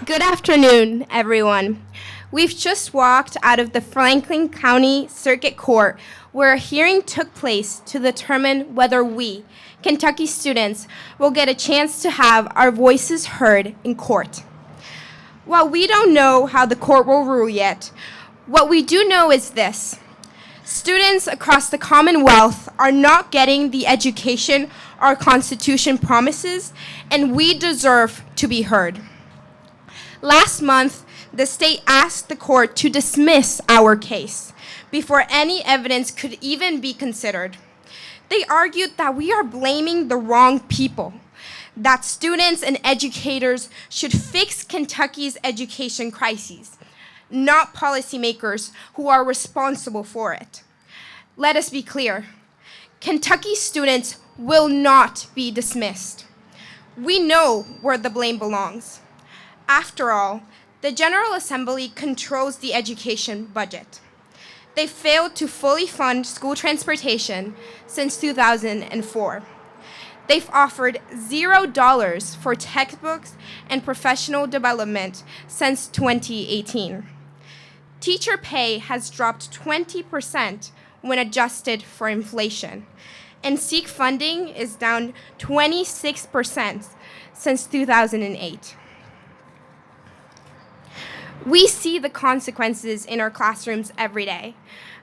Good afternoon, everyone. We've just walked out of the Franklin County Circuit Court where a hearing took place to determine whether we, Kentucky students, will get a chance to have our voices heard in court. While we don't know how the court will rule yet, what we do know is this. Students across the Commonwealth are not getting the education our Constitution promises, and we deserve to be heard. Last month, the state asked the court to dismiss our case before any evidence could even be considered. They argued that we are blaming the wrong people, that students and educators should fix Kentucky's education crises, not policymakers who are responsible for it. Let us be clear. Kentucky students will not be dismissed. We know where the blame belongs. After all, the General Assembly controls the education budget. They failed to fully fund school transportation since 2004. They've offered $0 for textbooks and professional development since 2018. Teacher pay has dropped 20% when adjusted for inflation, and SEEK funding is down 26% since 2008. We see the consequences in our classrooms every day.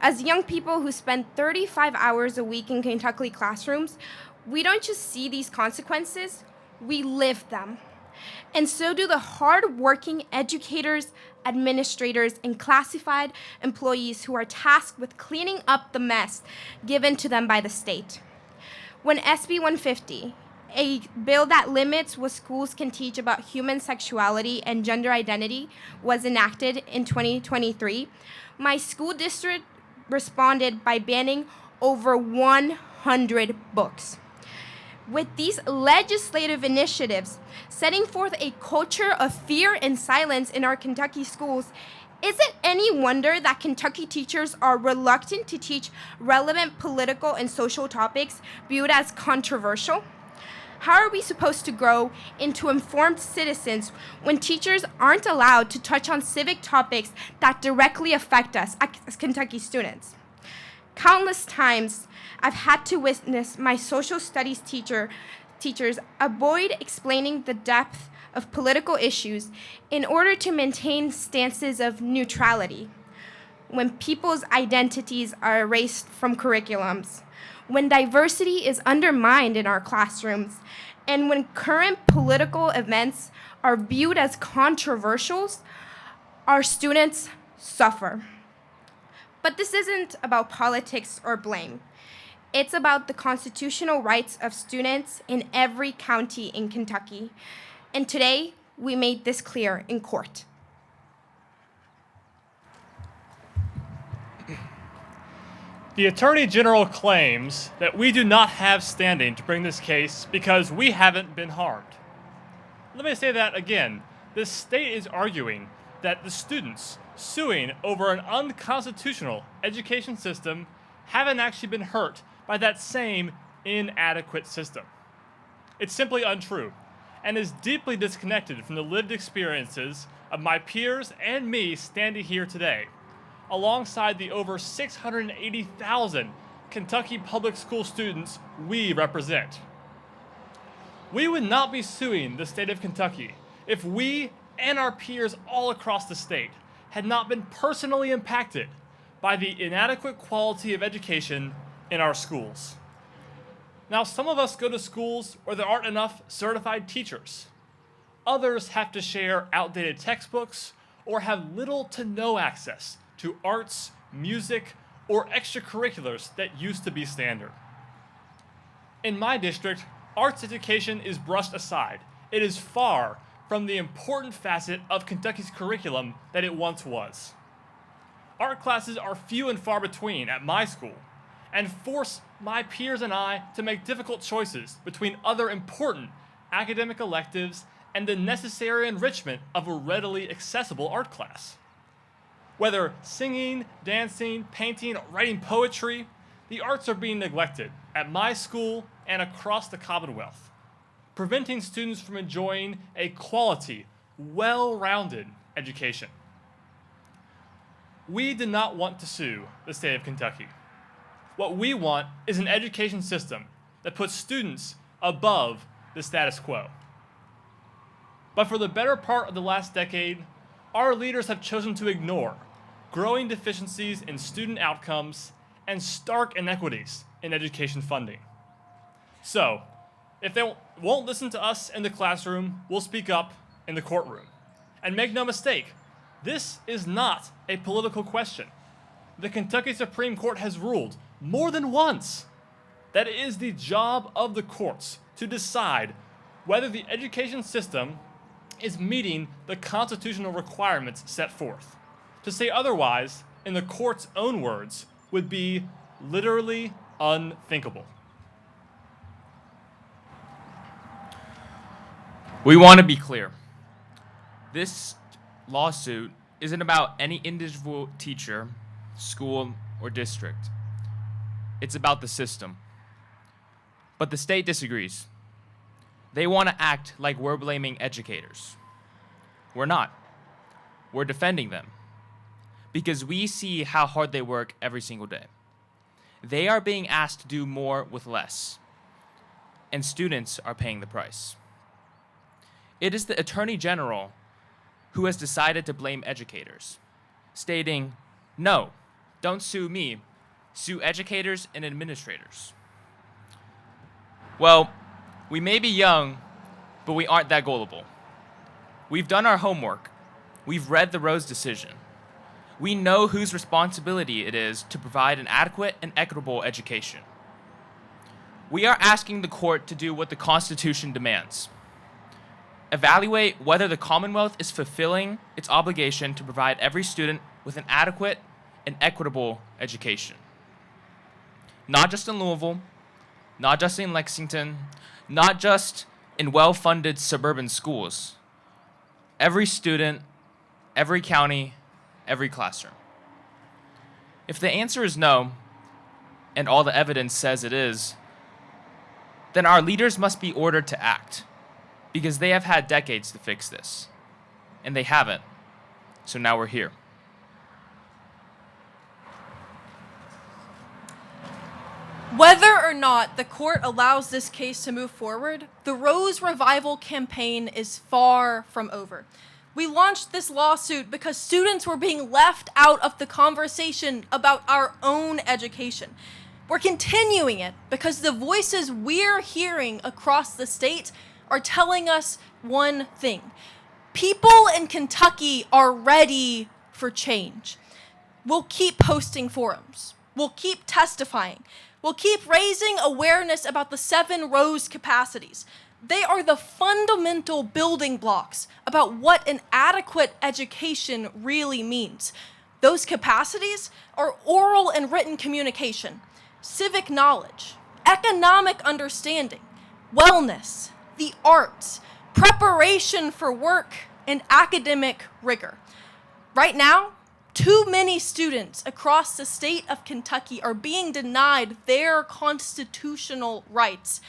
As young people who spend 35 hours a week in Kentucky classrooms, we don't just see these consequences, we live them. And so do the hard-working educators, administrators, and classified employees who are tasked with cleaning up the mess given to them by the state. When SB 150, a bill that limits what schools can teach about human sexuality and gender identity, was enacted in 2023, my school district responded by banning over 100 books. With these legislative initiatives setting forth a culture of fear and silence in our Kentucky schools, is it any wonder that Kentucky teachers are reluctant to teach relevant political and social topics viewed as controversial? How are we supposed to grow into informed citizens when teachers aren't allowed to touch on civic topics that directly affect us as Kentucky students? Countless times, I've had to witness my social studies teachers avoid explaining the depth of political issues in order to maintain stances of neutrality. When people's identities are erased from curriculums, when diversity is undermined in our classrooms, and when current political events are viewed as controversial, our students suffer. But this isn't about politics or blame. It's about the constitutional rights of students in every county in Kentucky. And today, we made this clear in court. The Attorney General claims that we do not have standing to bring this case because we haven't been harmed. Let me say that again. The state is arguing that the students suing over an unconstitutional education system haven't actually been hurt by that same inadequate system. It's simply untrue and is deeply disconnected from the lived experiences of my peers and me standing here today, alongside the over 680,000 Kentucky public school students we represent. We would not be suing the state of Kentucky if we and our peers all across the state had not been personally impacted by the inadequate quality of education in our schools. Now, some of us go to schools where there aren't enough certified teachers. Others have to share outdated textbooks or have little to no access to arts, music, or extracurriculars that used to be standard. In my district, arts education is brushed aside. It is far from the important facet of Kentucky's curriculum that it once was. Art classes are few and far between at my school and force my peers and I to make difficult choices between other important academic electives and the necessary enrichment of a readily accessible art class. Whether singing, dancing, painting, or writing poetry, the arts are being neglected at my school and across the Commonwealth, preventing students from enjoying a quality, well-rounded education. We did not want to sue the state of Kentucky. What we want is an education system that puts students above the status quo. But for the better part of the last decade, our leaders have chosen to ignore growing deficiencies in student outcomes and stark inequities in education funding. So, if they won't listen to us in the classroom, we'll speak up in the courtroom. And make no mistake, this is not a political question. The Kentucky Supreme Court has ruled more than once that it is the job of the courts to decide whether the education system is meeting the constitutional requirements set forth. To say otherwise, in the court's own words, would be literally unthinkable. We want to be clear. This lawsuit isn't about any individual teacher, school, or district. It's about the system. But the state disagrees. They want to act like we're blaming educators. We're not. We're defending them because we see how hard they work every single day. They are being asked to do more with less, and students are paying the price. It is the Attorney General who has decided to blame educators, stating, "No, don't sue me, sue educators and administrators." Well, we may be young, but we aren't that gullible. We've done our homework. We've read the Rose decision. We know whose responsibility it is to provide an adequate and equitable education. We are asking the court to do what the Constitution demands. Evaluate whether the Commonwealth is fulfilling its obligation to provide every student with an adequate and equitable education. Not just in Louisville, not just in Lexington, not just in well-funded suburban schools. Every student, every county, every classroom. If the answer is no, and all the evidence says it is, then our leaders must be ordered to act, because they have had decades to fix this, and they haven't, so now we're here. Whether or not the court allows this case to move forward, the Rose Revival campaign is far from over. We launched this lawsuit because students were being left out of the conversation about our own education. We're continuing it because the voices we're hearing across the state are telling us one thing. People in Kentucky are ready for change. We'll keep posting forums. We'll keep testifying. We'll keep raising awareness about the 7 Rose capacities. They are the fundamental building blocks about what an adequate education really means. Those capacities are oral and written communication, civic knowledge, economic understanding, wellness, the arts, preparation for work, and academic rigor. Right now, too many students across the state of Kentucky are being denied their constitutional rights.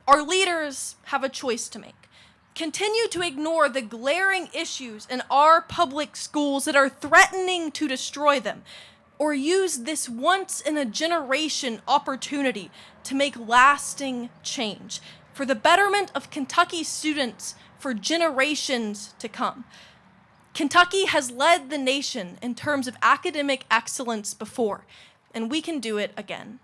Our leaders have a choice to make. Continue to ignore the glaring issues in our public schools that are threatening to destroy them, or use this once-in-a-generation opportunity to make lasting change for the betterment of Kentucky students for generations to come. Kentucky has led the nation in terms of academic excellence before, and we can do it again.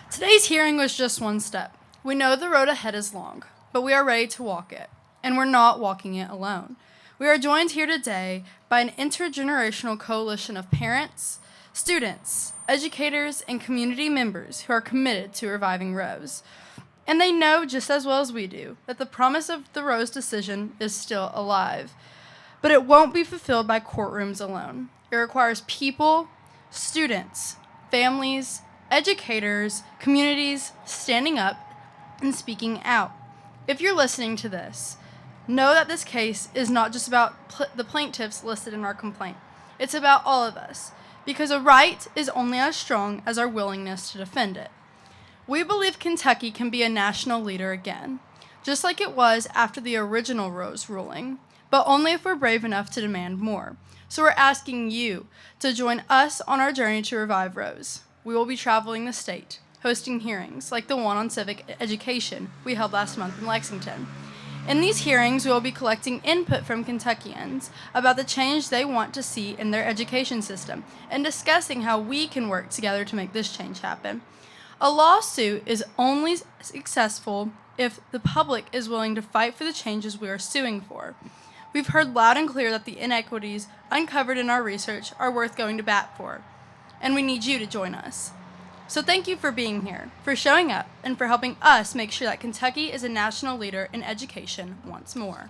Today's hearing was just one step. We know the road ahead is long, but we are ready to walk it, and we're not walking it alone. We are joined here today by an intergenerational coalition of parents, students, educators, and community members who are committed to reviving Rose. And they know just as well as we do that the promise of the Rose decision is still alive. But it won't be fulfilled by courtrooms alone. It requires people, students, families, educators, communities standing up and speaking out. If you're listening to this, know that this case is not just about the plaintiffs listed in our complaint. It's about all of us, because a right is only as strong as our willingness to defend it. We believe Kentucky can be a national leader again. just like it was after the original Rose ruling, but only if we're brave enough to demand more. So we're asking you to join us on our journey to revive Rose. We will be traveling the state, hosting hearings like the one on civic education we held last month in Lexington. In these hearings, we will be collecting input from Kentuckians about the change they want to see in their education system and discussing how we can work together to make this change happen. A lawsuit is only successful if the public is willing to fight for the changes we are suing for. We've heard loud and clear that the inequities uncovered in our research are worth going to bat for, and we need you to join us. So thank you for being here, for showing up, and for helping us make sure that Kentucky is a national leader in education once more.